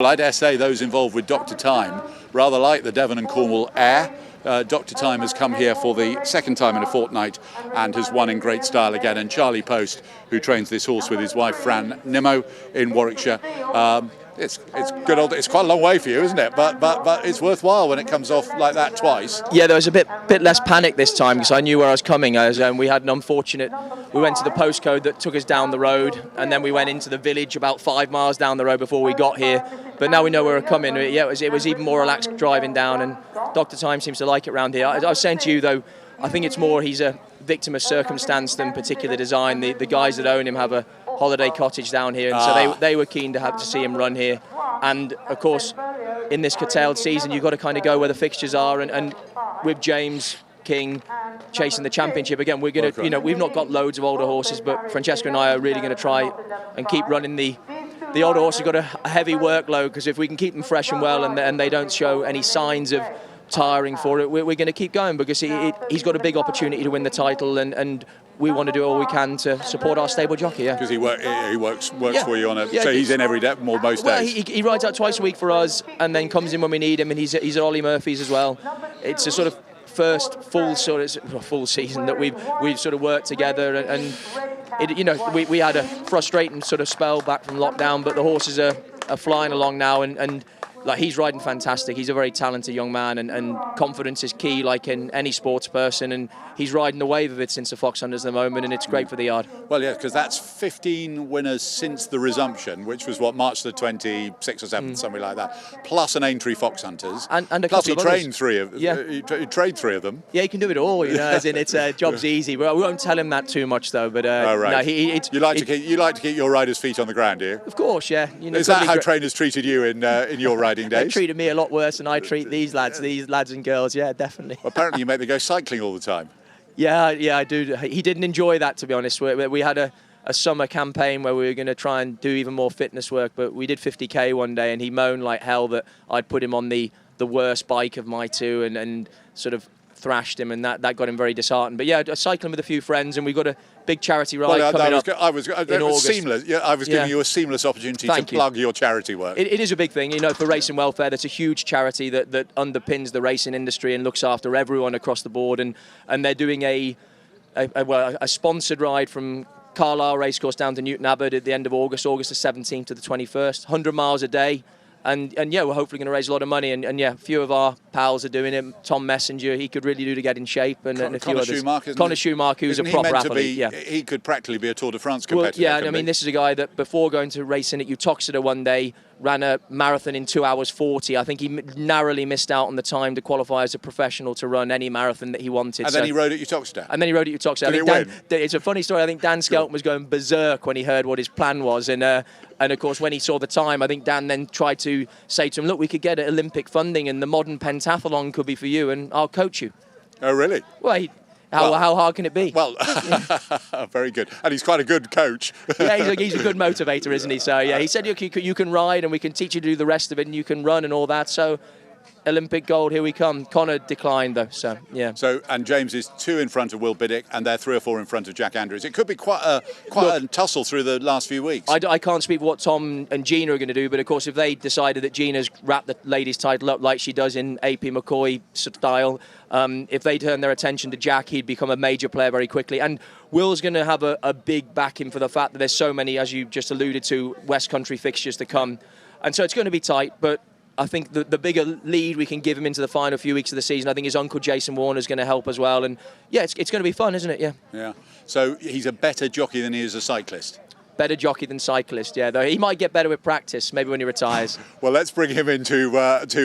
Well, I dare say those involved with Dr. Time rather like the Devon and Cornwall air. Dr. Time has come here for the second time in a fortnight and has won in great style again. And Charlie Poste, who trains this horse with his wife Fran Nimmo in Warwickshire, it's good old. It's quite a long way for you, isn't it? But it's worthwhile when it comes off like that twice. Yeah, there was a bit less panic this time because I knew where I was coming. We had an unfortunate. We went to the postcode that took us down the road, and then we went into the village about 5 miles down the road before we got here. But now we know where we're coming. Yeah, it was even more relaxed driving down, and Dr. Time seems to like it around here. I was saying to you though, I think it's more he's a victim of circumstance than particular design. The guys that own him have a holiday cottage down here, and so they were keen to see him run here. And of course, in this curtailed season, you've got to kind of go where the fixtures are, and with James King chasing the championship again, we're going to, we've not got loads of older horses, but Francesca and I are really going to try and keep running the older horses. Got a heavy workload, because if we can keep them fresh and well, and they don't show any signs of tiring for it, we're going to keep going, because he's got a big opportunity to win the title, and we want to do all we can to support our stable jockey. Yeah, because he works for you on a. Yeah, so he's in every day, most days. He rides out twice a week for us, and then comes in when we need him, and he's at Ollie Murphy's as well. It's a sort of first full season that we've sort of worked together, and we had a frustrating sort of spell back from lockdown, but the horses are flying along now, and like, he's riding fantastic. He's a very talented young man, and confidence is key, like in any sports person, and he's riding the wave of it since the Fox Hunters at the moment, and it's great for the yard. Well, yeah, because that's 15 winners since the resumption, which was what, March the 26th or 7th, something like that, plus an Aintree Fox Hunters, and a plus couple he of trained others. he trained 3 of them. Yeah, he can do it all, as in it's job's easy. Well, we won't tell him that too much though, but right. No, you like to keep your riders' feet on the ground, do you? Of course, yeah. Is that how trainers treated you in your riding days? They treated me a lot worse than I treat these lads and girls. Yeah, definitely. Well, apparently you make them go cycling all the time. Yeah, I do. He didn't enjoy that, to be honest. We had a summer campaign where we were going to try and do even more fitness work, but we did 50k one day, and he moaned like hell that I'd put him on the worst bike of my two, and sort of thrashed him, and that got him very disheartened. But yeah, cycling with a few friends, and we've got a big charity ride coming up in August. Seamless. Yeah, I was giving you a seamless opportunity to plug your charity work. It is a big thing, for racing welfare. That's a huge charity that underpins the racing industry and looks after everyone across the board. And they're doing a sponsored ride from Carlisle Racecourse down to Newton Abbot at the end of August the 17th to the 21st, 100 miles a day. And yeah, we're hopefully going to raise a lot of money, and yeah, a few of our pals are doing it. Tom Messenger, he could really do to get in shape, and a few others. Connor Schumacher, who's a proper athlete. Yeah, he could practically be a Tour de France competitor. Well, yeah, I mean, this is a guy that before going to racing at Uttoxeter one day ran a marathon in 2 hours 40. I think he narrowly missed out on the time to qualify as a professional to run any marathon that he wanted. And then he rode at Uttoxeter. Did he win? It's a funny story. I think Dan Skelton was going berserk when he heard what his plan was, and of course when he saw the time, I think Dan then tried to say to him, look, we could get Olympic funding, and the modern pentathlon could be for you, and I'll coach you. Oh, really? Well, how hard can it be? Well, very good. And he's quite a good coach. Yeah, he's a good motivator, isn't he? So, yeah, he said you can ride, and we can teach you to do the rest of it, and you can run and all that. So, Olympic gold, here we come. Connor declined, though, so, yeah. So, and James is 2 in front of Will Biddick, and they're 3 or 4 in front of Jack Andrews. It could be quite a tussle through the last few weeks. I can't speak for what Tom and Gina are going to do, but of course, if they decided that Gina's wrapped the ladies' title up like she does in AP McCoy style, if they turn their attention to Jack, he'd become a major player very quickly. And Will's going to have a big backing for the fact that there's so many, as you just alluded to, West Country fixtures to come. And so it's going to be tight, but I think the bigger lead we can give him into the final few weeks of the season, I think his uncle Jason Warner is going to help as well. And yeah, it's going to be fun, isn't it? Yeah. Yeah. So he's a better jockey than he is a cyclist. Better jockey than cyclist, yeah. Though he might get better with practice, maybe when he retires. Well, let's bring him into